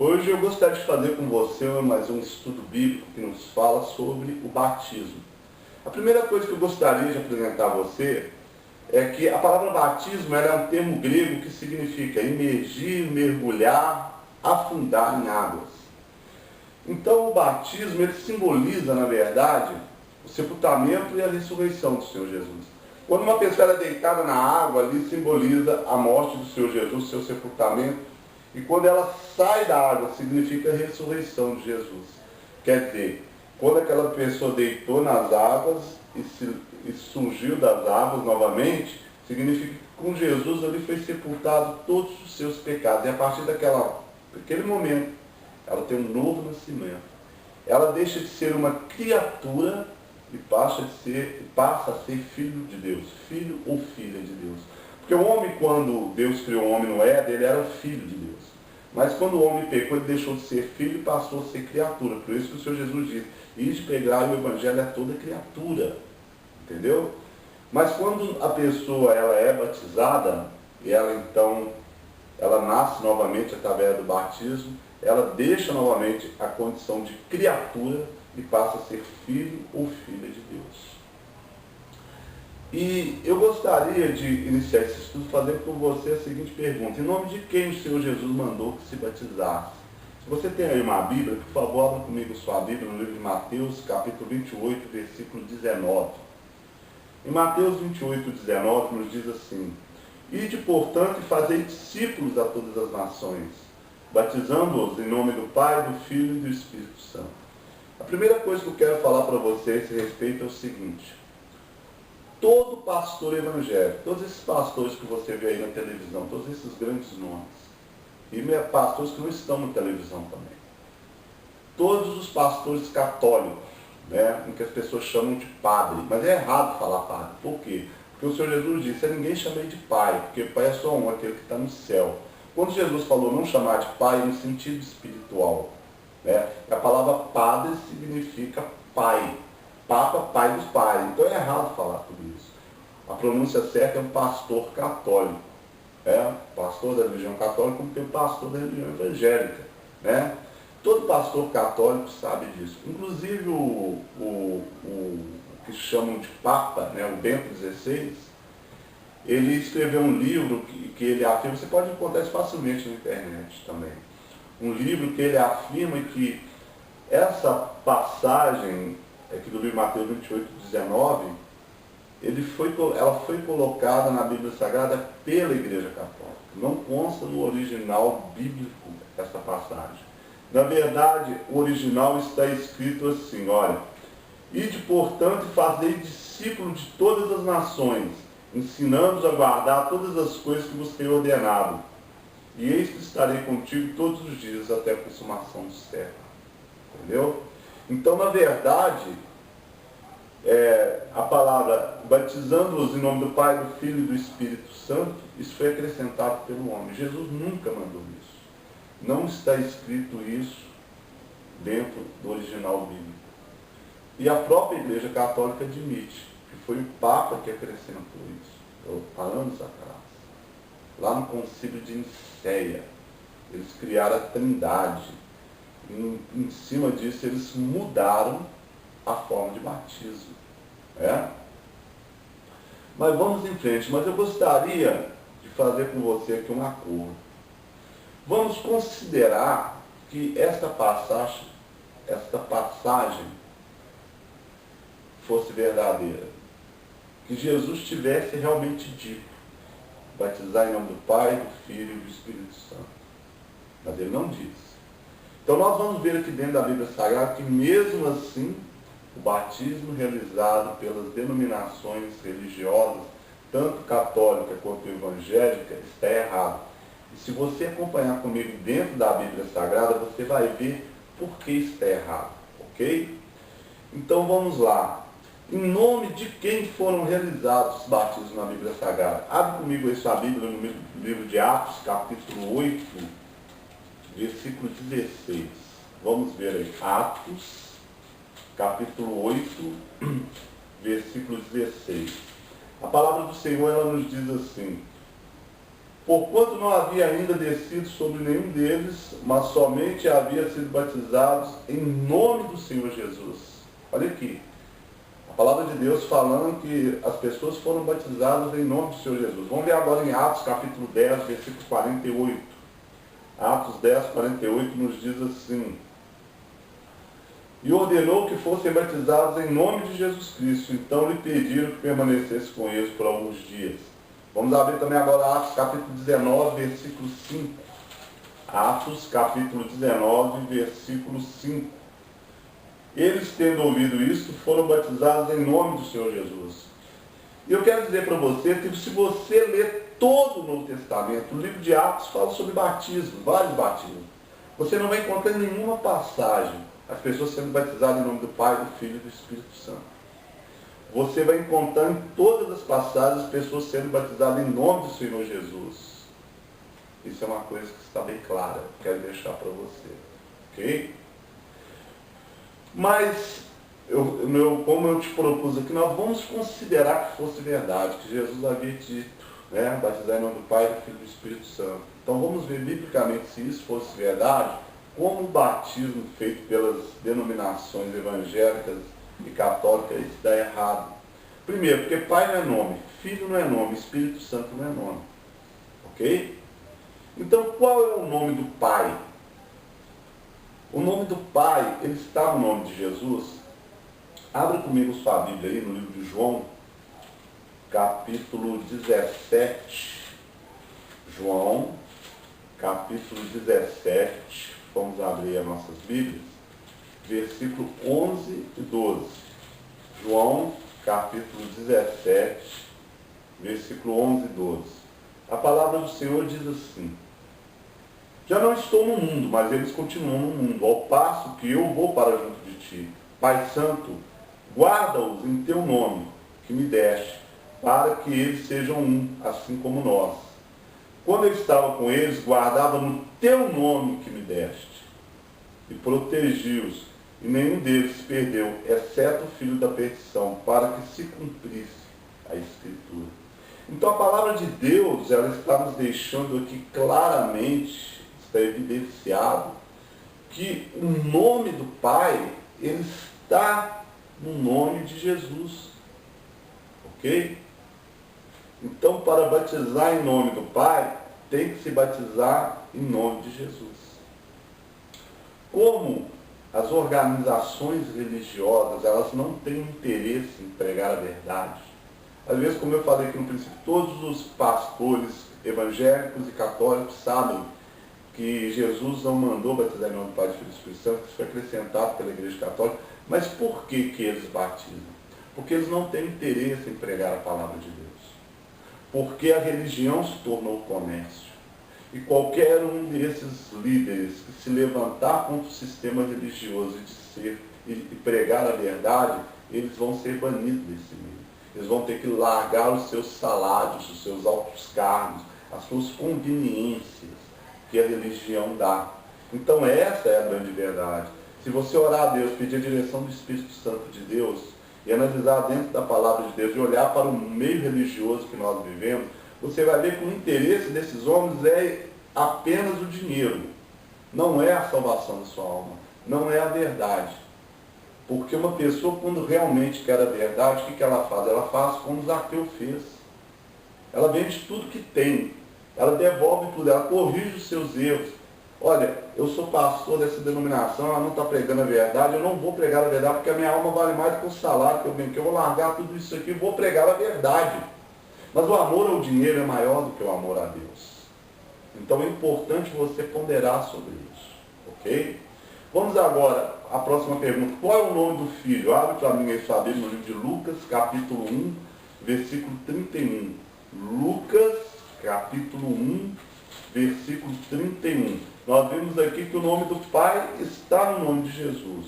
Hoje eu gostaria de fazer com você mais um estudo bíblico que nos fala sobre o batismo. A primeira coisa que eu gostaria de apresentar a você é que a palavra batismo ela é um termo grego que significa imergir, mergulhar, afundar em águas. Então o batismo ele simboliza, na verdade, o sepultamento e a ressurreição do Senhor Jesus. Quando uma pessoa é deitada na água, ali simboliza a morte do Senhor Jesus, seu sepultamento. E quando ela sai da água, significa a ressurreição de Jesus. Quer dizer, quando aquela pessoa deitou nas águas e surgiu das águas novamente, significa que com Jesus ali foi sepultado todos os seus pecados. E a partir daquele momento, ela tem um novo nascimento. Ela deixa de ser uma criatura e passa a ser filho de Deus, filho ou filha de Deus. Porque o homem, quando Deus criou o homem no Éden, ele era o filho de Deus. Mas quando o homem pecou, ele deixou de ser filho e passou a ser criatura. Por isso que o Senhor Jesus diz, ide pregar o Evangelho a toda criatura. Entendeu? Mas quando a pessoa ela é batizada, e ela nasce novamente através do batismo, ela deixa novamente a condição de criatura e passa a ser filho ou filha de Deus. E eu gostaria de iniciar esse estudo fazendo com você a seguinte pergunta: em nome de quem o Senhor Jesus mandou que se batizasse? Se você tem aí uma Bíblia, por favor, abra comigo sua Bíblia no livro de Mateus, capítulo 28, versículo 19. Em Mateus 28, 19, nos diz assim: ide, portanto, e fazei discípulos a todas as nações, batizando-os em nome do Pai, do Filho e do Espírito Santo. A primeira coisa que eu quero falar para você a esse respeito é o seguinte: todo pastor evangélico, todos esses pastores que você vê aí na televisão, todos esses grandes nomes, e pastores que não estão na televisão também, todos os pastores católicos, né, em que as pessoas chamam de padre, mas é errado falar padre. Por quê? Porque o Senhor Jesus disse, a ninguém chamei de pai, porque pai é só um, aquele que está no céu. Quando Jesus falou não chamar de pai, no sentido espiritual, né, a palavra padre significa pai, Papa, pai dos pais. Então é errado falar tudo isso. A pronúncia certa é um pastor católico. Pastor da religião católica como tem o pastor da religião evangélica. Né? Todo pastor católico sabe disso. Inclusive o que chamam de Papa, né, o Bento XVI, ele escreveu um livro que ele afirma, você pode encontrar isso facilmente na internet também. Um livro que ele afirma que essa passagem aqui do livro de Mateus 28, 19, ela foi colocada na Bíblia Sagrada pela Igreja Católica. Não consta no original bíblico essa passagem. Na verdade, o original está escrito assim, olha: ide, portanto, e fazei discípulos de todas as nações, ensinando-os a guardar todas as coisas que vos tenho ordenado. E eis que estarei contigo todos os dias até a consumação do século. Entendeu? Então, na verdade, a palavra batizando-os em nome do Pai, do Filho e do Espírito Santo, isso foi acrescentado pelo homem. Jesus nunca mandou isso. Não está escrito isso dentro do original bíblico. E a própria Igreja Católica admite que foi o Papa que acrescentou isso, há anos atrás. Lá no Concílio de Nicéia, eles criaram a Trindade. Em cima disso, eles mudaram a forma de batismo. Mas vamos em frente. Mas eu gostaria de fazer com você aqui um acordo. Vamos considerar que esta passagem fosse verdadeira. Que Jesus tivesse realmente dito, batizar em nome do Pai, do Filho e do Espírito Santo. Mas ele não disse. Então nós vamos ver aqui dentro da Bíblia Sagrada que mesmo assim o batismo realizado pelas denominações religiosas, tanto católica quanto evangélica, está errado. E se você acompanhar comigo dentro da Bíblia Sagrada, você vai ver por que está errado, ok? Então vamos lá. Em nome de quem foram realizados os batismos na Bíblia Sagrada? Abre comigo aí sua Bíblia no livro de Atos, capítulo 8, versículo 16. Vamos ver aí. Atos, capítulo 8, versículo 16. A palavra do Senhor, ela nos diz assim: porquanto não havia ainda descido sobre nenhum deles, mas somente havia sido batizados em nome do Senhor Jesus. Olha aqui, a palavra de Deus falando que as pessoas foram batizadas em nome do Senhor Jesus. Vamos ver agora em Atos capítulo 10, versículo 48. Atos 10, 48 nos diz assim: e ordenou que fossem batizados em nome de Jesus Cristo. Então lhe pediram que permanecesse com eles por alguns dias. Vamos abrir também agora Atos capítulo 19, versículo 5. Atos capítulo 19, versículo 5. Eles, tendo ouvido isto, foram batizados em nome do Senhor Jesus. E eu quero dizer para você que se você ler todo o Novo Testamento, o livro de Atos fala sobre batismo, vários batismos. Você não vai encontrar nenhuma passagem as pessoas sendo batizadas em nome do Pai, do Filho e do Espírito Santo. Você vai encontrar em todas as passagens as pessoas sendo batizadas em nome do Senhor Jesus. Isso é uma coisa que está bem clara, quero deixar para você. Ok? Mas, como eu te propus aqui, nós vamos considerar que fosse verdade, que Jesus havia dito, né, batizar em nome do Pai, do Filho e do Espírito Santo. Então vamos ver biblicamente se isso fosse verdade, como o batismo feito pelas denominações evangélicas e católicas dá errado. Primeiro, porque Pai não é nome, Filho não é nome, Espírito Santo não é nome. Ok? Então qual é o nome do Pai? O nome do Pai, ele está no nome de Jesus. Abra comigo sua Bíblia aí no livro de João, capítulo 17. João, capítulo 17. Vamos abrir as nossas Bíblias. Versículo 11 e 12. João, capítulo 17, versículo 11 e 12. A palavra do Senhor diz assim: já não estou no mundo, mas eles continuam no mundo, ao passo que eu vou para junto de ti. Pai Santo, guarda-os em teu nome, que me deste, para que eles sejam um, assim como nós. Quando eu estava com eles, guardava no teu nome que me deste, e protegi-os, e nenhum deles se perdeu, exceto o filho da perdição, para que se cumprisse a Escritura. Então a palavra de Deus, ela está nos deixando aqui claramente, está evidenciado, que o nome do Pai, ele está no nome de Jesus. Ok? Então, para batizar em nome do Pai, tem que se batizar em nome de Jesus. Como as organizações religiosas, elas não têm interesse em pregar a verdade. Às vezes, como eu falei aqui no princípio, todos os pastores evangélicos e católicos sabem que Jesus não mandou batizar em nome do Pai, do Filho e do Espírito Santo, que isso foi acrescentado pela Igreja Católica. Mas por que eles batizam? Porque eles não têm interesse em pregar a palavra de Deus. Porque a religião se tornou comércio. E qualquer um desses líderes que se levantar contra o sistema religioso e pregar a verdade, eles vão ser banidos desse meio. Eles vão ter que largar os seus salários, os seus altos cargos, as suas conveniências que a religião dá. Então essa é a grande verdade. Se você orar a Deus, pedir a direção do Espírito Santo de Deus, e analisar dentro da palavra de Deus, e olhar para o meio religioso que nós vivemos, você vai ver que o interesse desses homens é apenas o dinheiro. Não é a salvação da sua alma. Não é a verdade. Porque uma pessoa, quando realmente quer a verdade, o que ela faz? Ela faz como Zaqueu fez. Ela vende tudo que tem. Ela devolve tudo. Ela corrige os seus erros. Olha, eu sou pastor dessa denominação, ela não está pregando a verdade, eu não vou pregar a verdade, porque a minha alma vale mais do que o salário que eu venho, que eu vou largar tudo isso aqui e vou pregar a verdade. Mas o amor ao dinheiro é maior do que o amor a Deus. Então é importante você ponderar sobre isso. Ok? Vamos agora à próxima pergunta. Qual é o nome do filho? Abre para mim aí sua Bíblia no livro de Lucas, capítulo 1, versículo 31. Lucas, capítulo 1, versículo 31. Nós vimos aqui que o nome do Pai está no nome de Jesus.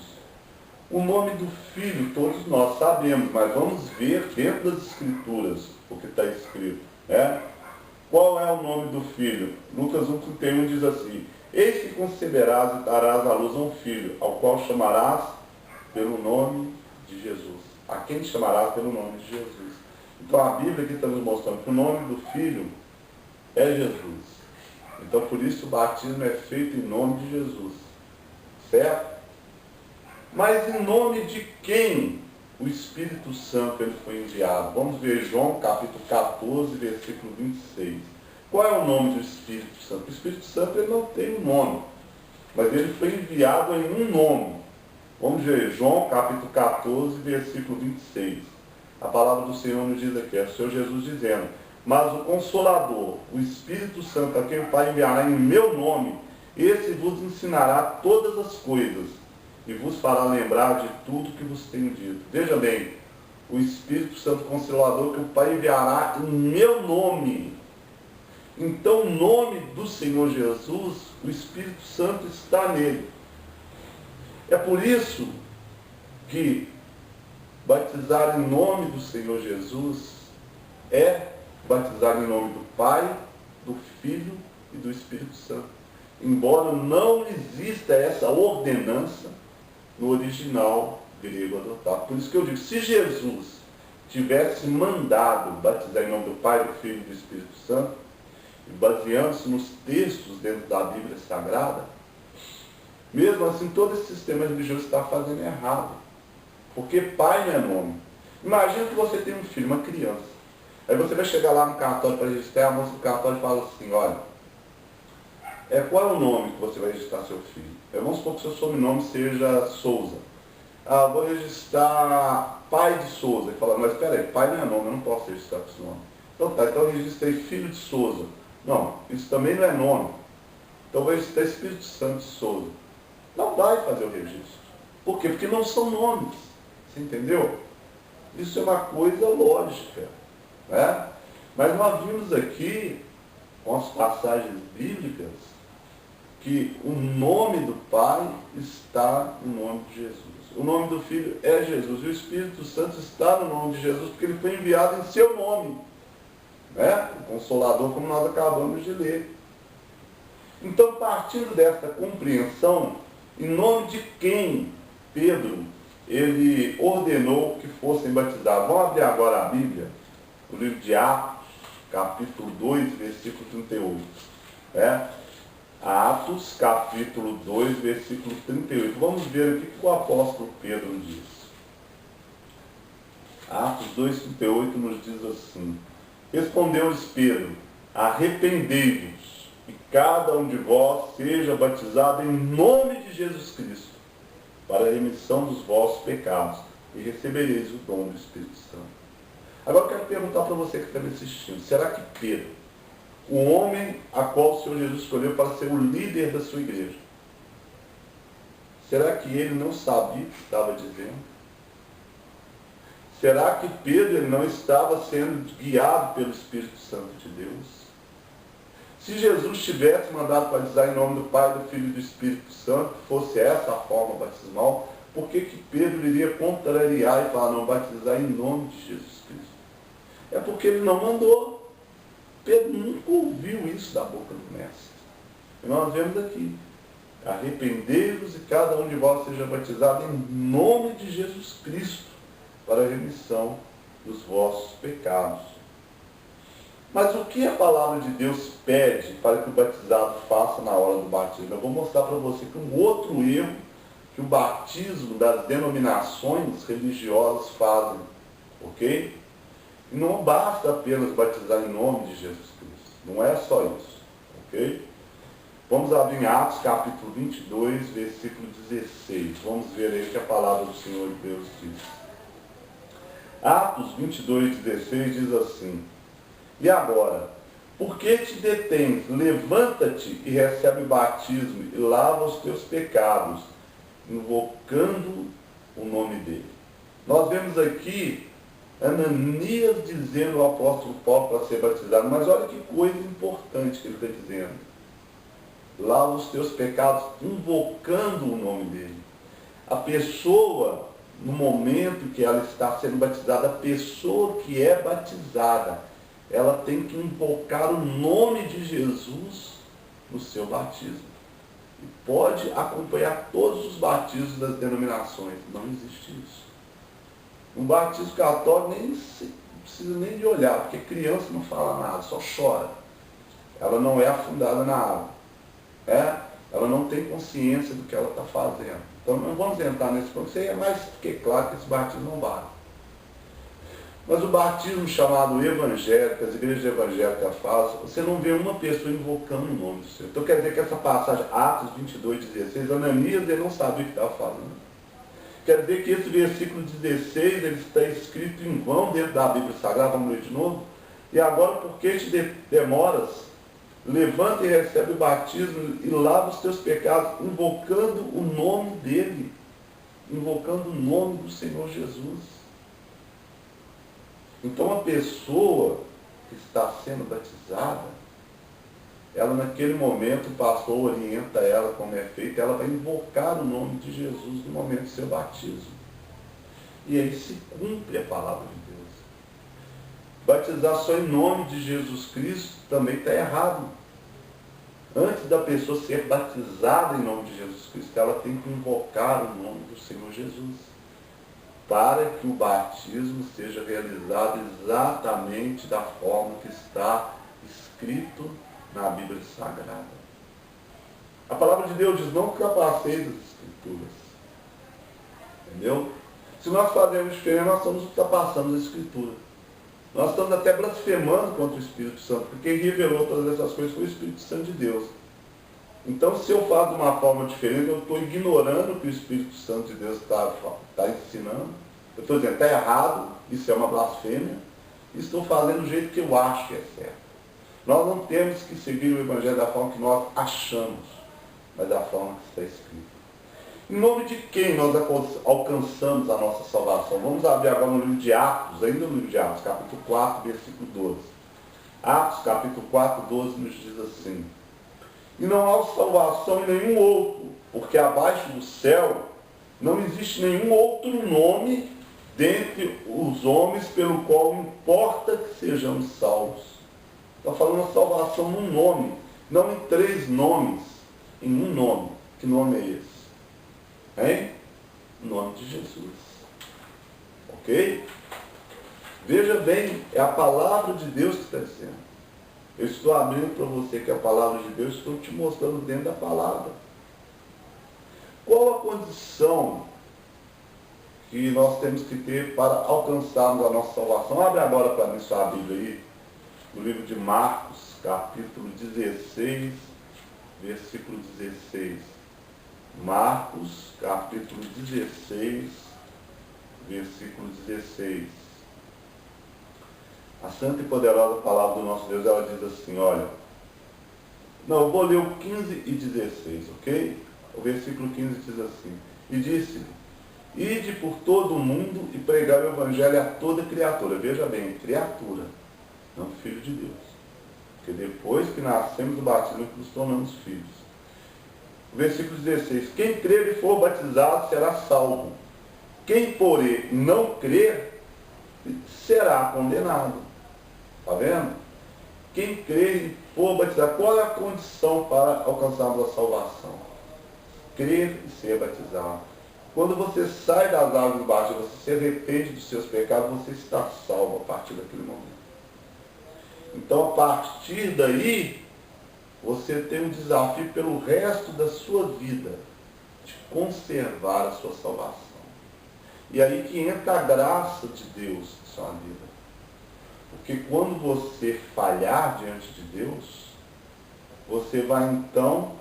O nome do Filho, todos nós sabemos, mas vamos ver dentro das Escrituras o que está escrito. Né? Qual é o nome do Filho? Lucas 1,31 diz assim: eis que conceberás e darás à luz a um filho, ao qual chamarás pelo nome de Jesus. A quem chamarás pelo nome de Jesus? Então a Bíblia aqui está nos mostrando que o nome do Filho é Jesus. Então, por isso, o batismo é feito em nome de Jesus. Certo? Mas em nome de quem o Espírito Santo ele foi enviado? Vamos ver João capítulo 14, versículo 26. Qual é o nome do Espírito Santo? O Espírito Santo ele não tem um nome, mas ele foi enviado em um nome. Vamos ver João capítulo 14, versículo 26. A palavra do Senhor nos diz aqui, é o Senhor Jesus dizendo: mas o Consolador, o Espírito Santo, a quem o Pai enviará em meu nome, esse vos ensinará todas as coisas e vos fará lembrar de tudo que vos tenho dito. Veja bem, o Espírito Santo Consolador que o Pai enviará em meu nome. Então, o nome do Senhor Jesus, o Espírito Santo está nele. É por isso que batizar em nome do Senhor Jesus é batizar em nome do Pai, do Filho e do Espírito Santo. Embora não exista essa ordenança no original grego adotado. Por isso que eu digo, se Jesus tivesse mandado batizar em nome do Pai, do Filho e do Espírito Santo, e baseando-se nos textos dentro da Bíblia Sagrada, mesmo assim todo esse sistema religioso está fazendo errado. Porque pai não é nome. Imagina que você tem um filho, uma criança. Aí você vai chegar lá no cartório para registrar, a moça do cartório fala assim: olha, qual é o nome que você vai registrar seu filho? Vamos supor que seu sobrenome seja Souza. Vou registrar pai de Souza. Ele fala: mas espera aí, pai não é nome, eu não posso registrar esse nome. Então tá, então eu registrei filho de Souza. Não, isso também não é nome. Então eu vou registrar Espírito Santo de Souza. Não vai fazer o registro. Por quê? Porque não são nomes. Você entendeu? Isso é uma coisa lógica. Né? Mas nós vimos aqui, com as passagens bíblicas, que o nome do Pai está no nome de Jesus. O nome do Filho é Jesus. E o Espírito Santo está no nome de Jesus, porque ele foi enviado em seu nome. Né? O Consolador, como nós acabamos de ler. Então, partindo dessa compreensão, em nome de quem Pedro ele ordenou que fossem batizados? Vamos abrir agora a Bíblia, o livro de Atos, capítulo 2, versículo 38. Atos, capítulo 2, versículo 38. Vamos ver o que o apóstolo Pedro diz. Atos 2, 38 nos diz assim: respondeu-lhes Pedro: arrependei-vos, e cada um de vós seja batizado em nome de Jesus Cristo, para a remissão dos vossos pecados, e recebereis o dom do Espírito Santo. Agora eu quero perguntar para você que está me assistindo: será que Pedro, o homem a qual o Senhor Jesus escolheu para ser o líder da sua igreja, será que ele não sabia o que estava dizendo? Será que Pedro ele não estava sendo guiado pelo Espírito Santo de Deus? Se Jesus tivesse mandado batizar em nome do Pai, do Filho e do Espírito Santo, fosse essa a forma batismal, por que Pedro iria contrariar e falar: não, batizar em nome de Jesus Cristo? É porque ele não mandou. Pedro nunca ouviu isso da boca do Mestre. E nós vemos aqui: arrependei-vos e cada um de vós seja batizado em nome de Jesus Cristo, para a remissão dos vossos pecados. Mas o que a palavra de Deus pede para que o batizado faça na hora do batismo? Eu vou mostrar para você que um outro erro que o batismo das denominações religiosas fazem, ok? E não basta apenas batizar em nome de Jesus Cristo, não é só isso, ok? Vamos abrir em Atos capítulo 22, versículo 16, vamos ver aí o que a palavra do Senhor Deus diz. Atos 22, 16 diz assim: e agora, por que te detens? Levanta-te e recebe o batismo e lava os teus pecados, invocando o nome dele. Nós vemos aqui Ananias dizendo ao apóstolo Paulo para ser batizado, mas olha que coisa importante que ele está dizendo: lava os teus pecados, invocando o nome dele. A pessoa, no momento que ela está sendo batizada, a pessoa que é batizada, ela tem que invocar o nome de Jesus no seu batismo. E pode acompanhar todos os batismos das denominações. Não existe isso. Um batismo católico não precisa nem de olhar, porque criança não fala nada, só chora. ela não é afundada na água. Ela não tem consciência do que ela está fazendo. Então não vamos entrar nesse ponto. Isso aí é mais que claro que esse batismo não vale. Mas o batismo chamado evangélico, as igrejas evangélicas fazem, você não vê uma pessoa invocando o nome do Senhor. Então quer dizer que essa passagem, Atos 22:16, Ananias ele não sabia o que estava falando. Quer dizer que esse versículo 16 ele está escrito em vão dentro da Bíblia Sagrada, vamos ler de novo. E agora, por que te demoras? Levanta e recebe o batismo e lava os teus pecados, invocando o nome dele, invocando o nome do Senhor Jesus. Então a pessoa que está sendo batizada, ela naquele momento, o pastor orienta ela como é feito, ela vai invocar o nome de Jesus no momento do seu batismo. E aí se cumpre a palavra de Deus. Batizar só em nome de Jesus Cristo também está errado. Antes da pessoa ser batizada em nome de Jesus Cristo, ela tem que invocar o nome do Senhor Jesus, para que o batismo seja realizado exatamente da forma que está escrito na Bíblia Sagrada. A palavra de Deus diz: não ultrapasseis as Escrituras. Entendeu? Se nós fazemos diferente, nós estamos ultrapassando as Escrituras. Nós estamos até blasfemando contra o Espírito Santo, porque quem revelou todas essas coisas foi o Espírito Santo de Deus. Então, se eu faço de uma forma diferente, eu estou ignorando o que o Espírito Santo de Deus está ensinando. Eu estou dizendo, está errado, isso é uma blasfêmia, e estou fazendo do jeito que eu acho que é certo. Nós não temos que seguir o Evangelho da forma que nós achamos, mas da forma que está escrito. Em nome de quem nós alcançamos a nossa salvação? Vamos abrir agora no livro de Atos, ainda no livro de Atos, capítulo 4, versículo 12. Atos, capítulo 4, 12, nos diz assim: e não há salvação em nenhum outro, porque abaixo do céu não existe nenhum outro nome dentre os homens pelo qual importa que sejamos salvos. Está falando a salvação num nome, não em 3 nomes, em um nome. Que nome é esse? Hein? O nome de Jesus. Ok? Veja bem, é a palavra de Deus que está dizendo. Eu estou abrindo para você que a palavra de Deus, estou te mostrando dentro da palavra. Qual a condição que nós temos que ter para alcançarmos a nossa salvação? Abre agora para mim sua Bíblia aí, no livro de Marcos, capítulo 16, versículo 16. Marcos, capítulo 16, versículo 16. A santa e poderosa palavra do nosso Deus, ela diz assim, olha, não, eu vou ler o 15 e 16, ok? O versículo 15 diz assim: e disse-lhe: ide por todo o mundo e pregai o Evangelho a toda criatura. Veja bem, criatura, não filho de Deus. Porque depois que nascemos do batismo, nos tornamos filhos. O versículo 16: quem crer e for batizado será salvo. Quem, porém, não crer, será condenado. Está vendo? Quem crer e for batizado, qual é a condição para alcançarmos a salvação? Crer e ser batizado. Quando você sai das águas do batismo, você se arrepende dos seus pecados, você está salvo a partir daquele momento. Então, a partir daí, você tem um desafio pelo resto da sua vida de conservar a sua salvação. E aí que entra a graça de Deus na sua vida. Porque quando você falhar diante de Deus, você vai então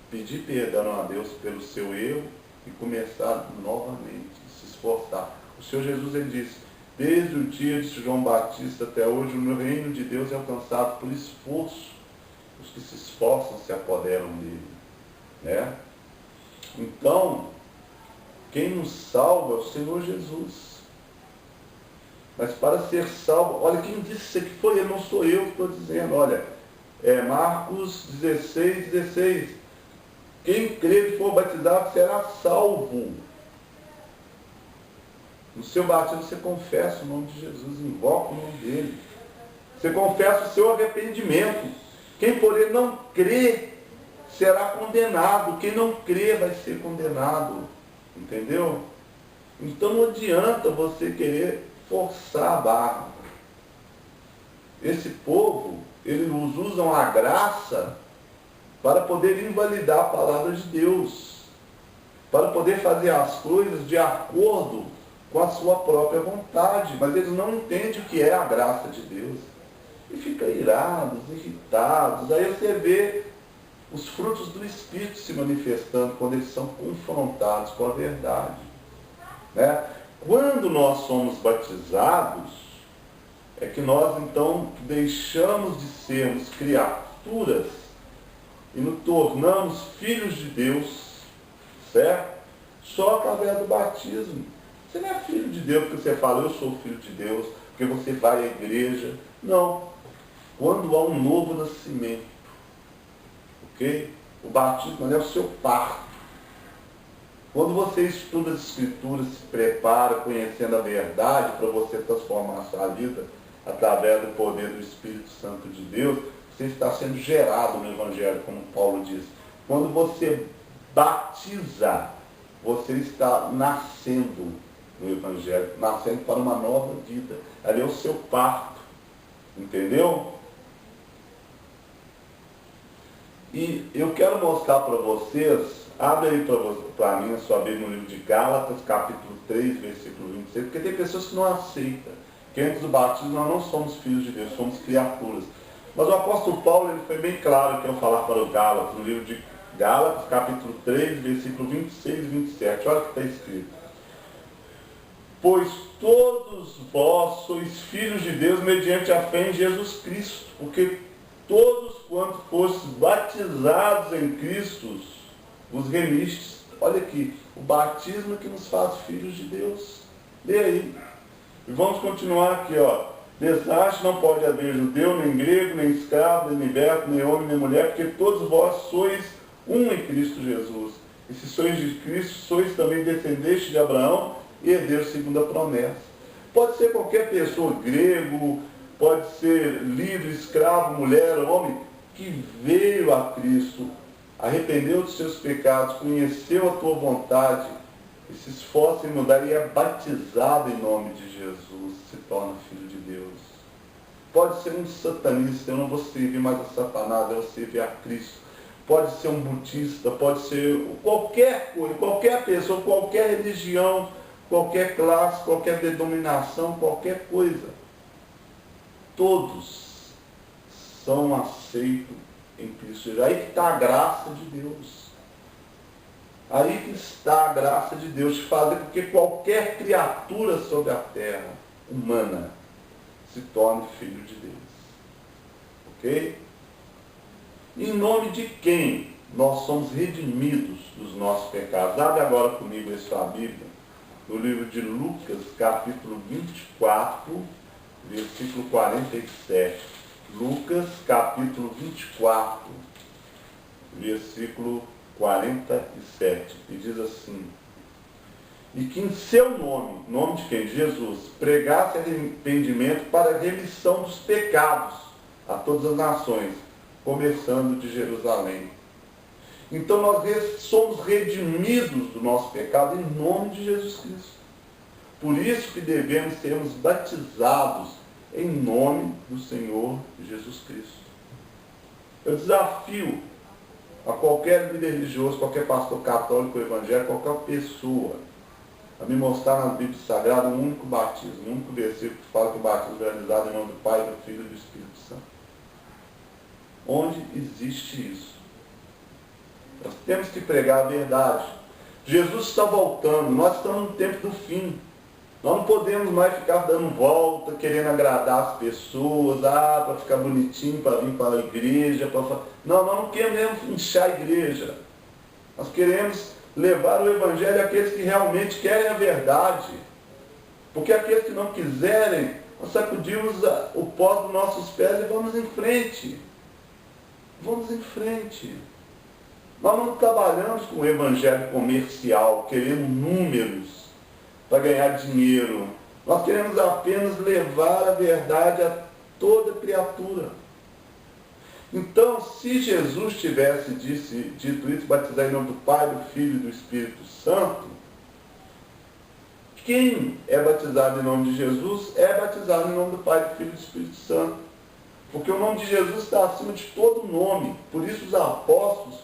pedir perdão a Deus pelo seu erro e começar novamente, se esforçar. O Senhor Jesus, ele disse: desde o dia de João Batista até hoje, o reino de Deus é alcançado por esforço. Os que se esforçam se apoderam dele. Né? Então, quem nos salva é o Senhor Jesus. Mas para ser salvo, olha, quem disse isso aqui foi ele, não sou eu que estou dizendo. Olha, Marcos 16, 16. Quem crer e for batizado será salvo. No seu batismo você confessa o nome de Jesus, invoca o nome dele. Você confessa o seu arrependimento. Quem, porém, não crer será condenado. Quem não crer vai ser condenado. Entendeu? Então não adianta você querer forçar a barra. Esse povo, eles usam a graça para poder invalidar a palavra de Deus, para poder fazer as coisas de acordo com a sua própria vontade, mas eles não entendem o que é a graça de Deus. E ficam irados, irritados. Aí você vê os frutos do Espírito se manifestando quando eles são confrontados com a verdade. Né? Quando nós somos batizados, é que nós então deixamos de sermos criaturas e nos tornamos filhos de Deus, certo? Só através do batismo. Você não é filho de Deus porque você fala, eu sou filho de Deus, porque você vai à igreja. Não. Quando há um novo nascimento, ok? O batismo é o seu parto. Quando você estuda as Escrituras, se prepara conhecendo a verdade para você transformar a sua vida através do poder do Espírito Santo de Deus, você está sendo gerado no Evangelho, como Paulo diz. Quando você batiza, você está nascendo no Evangelho, nascendo para uma nova vida. Ali é o seu parto. Entendeu? E eu quero mostrar para vocês, abre aí para mim a sua Bíblia no livro de Gálatas, capítulo 3, versículo 26, porque tem pessoas que não aceitam, que antes do batismo nós não somos filhos de Deus, somos criaturas. Mas o apóstolo Paulo ele foi bem claro que eu falar para o Gálatas, no livro de Gálatas, capítulo 3, versículo 26 e 27. Olha o que está escrito. Pois todos vós sois filhos de Deus mediante a fé em Jesus Cristo, porque todos quanto fostes batizados em Cristo, vos remistes. Olha aqui, o batismo que nos faz filhos de Deus. Lê aí. E vamos continuar aqui, ó. Desaste não pode haver judeu, nem grego, nem escravo, nem liberto, nem homem, nem mulher, porque todos vós sois um em Cristo Jesus. E se sois de Cristo, sois também descendentes de Abraão e herdeiros segundo a promessa. Pode ser qualquer pessoa, grego, pode ser livre, escravo, mulher, homem, que veio a Cristo, arrependeu dos seus pecados, conheceu a tua vontade, e se esforça em mudar e é batizado em nome de Jesus, se torna filho de Deus. Pode ser um satanista, eu não vou servir mais a Satanás, eu vou servir a Cristo. Pode ser um budista, pode ser qualquer coisa, qualquer pessoa, qualquer religião, qualquer classe, qualquer denominação, qualquer coisa. Todos são aceitos em Cristo. Aí que está a graça de Deus. Aí que está a graça de Deus de fazer com que qualquer criatura sobre a terra humana se torne filho de Deus. Ok? Em nome de quem nós somos redimidos dos nossos pecados? Abre agora comigo a sua Bíblia, no livro de Lucas, capítulo 24, versículo 47. Lucas, capítulo 24, versículo 47. E diz assim: e que em seu nome, nome de quem? Jesus, pregasse arrependimento para a remissão dos pecados a todas as nações, começando de Jerusalém. Então nós somos redimidos do nosso pecado em nome de Jesus Cristo. Por isso que devemos sermos batizados em nome do Senhor Jesus Cristo. Eu desafio a qualquer líder religioso, qualquer pastor católico, evangélico, qualquer pessoa, a me mostrar na Bíblia Sagrada um único batismo, um único versículo que fala que o batismo é realizado em nome do Pai, do Filho e do Espírito Santo. Onde existe isso? Nós temos que pregar a verdade. Jesus está voltando, nós estamos no tempo do fim. Nós não podemos mais ficar dando volta, querendo agradar as pessoas, para ficar bonitinho, para vir para a igreja. Não, nós não queremos inchar a igreja. Nós queremos levar o Evangelho àqueles que realmente querem a verdade. Porque aqueles que não quiserem, nós sacudimos o pó dos nossos pés e vamos em frente. Vamos em frente. Nós não trabalhamos com o Evangelho comercial, querendo números para ganhar dinheiro. Nós queremos apenas levar a verdade a toda criatura. Então, se Jesus tivesse dito isso, batizar em nome do Pai, do Filho e do Espírito Santo, quem é batizado em nome de Jesus é batizado em nome do Pai, do Filho e do Espírito Santo. Porque o nome de Jesus está acima de todo nome. Por isso os apóstolos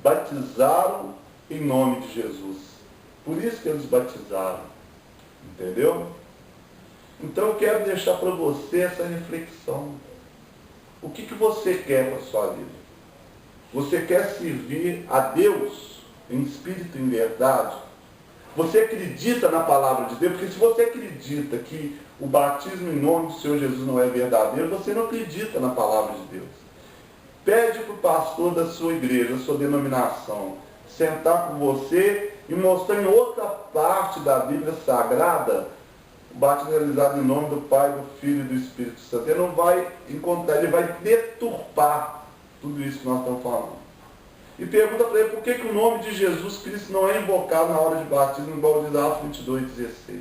batizaram em nome de Jesus. Por isso que eles batizaram. Entendeu? Então eu quero deixar para você essa reflexão. O que você quer para a sua vida? Você quer servir a Deus em espírito e em verdade? Você acredita na palavra de Deus? Porque se você acredita que o batismo em nome do Senhor Jesus não é verdadeiro, você não acredita na palavra de Deus. Pede para o pastor da sua igreja, da sua denominação, sentar com você e mostrar em outra parte da Bíblia Sagrada o batismo realizado em nome do Pai, do Filho e do Espírito Santo. Ele não vai encontrar, ele vai deturpar tudo isso que nós estamos falando. E pergunta para ele por que o nome de Jesus Cristo não é invocado na hora de batismo, igual diz Atos 22:16.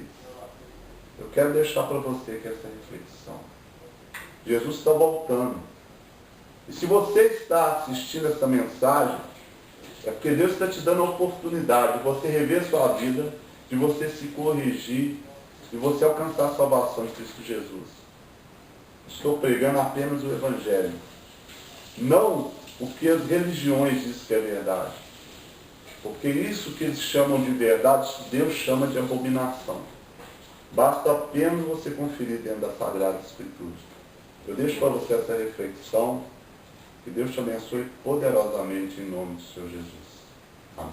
Eu quero deixar para você aqui essa reflexão. Jesus está voltando. E se você está assistindo essa mensagem, é porque Deus está te dando a oportunidade de você rever sua vida, de você se corrigir, de você alcançar a salvação em Cristo Jesus. Estou pregando apenas o Evangelho. Não o que as religiões dizem que é verdade. Porque isso que eles chamam de verdade, Deus chama de abominação. Basta apenas você conferir dentro da Sagrada Escritura. Eu deixo para você essa reflexão. Que Deus te abençoe poderosamente em nome do Senhor Jesus. Amém.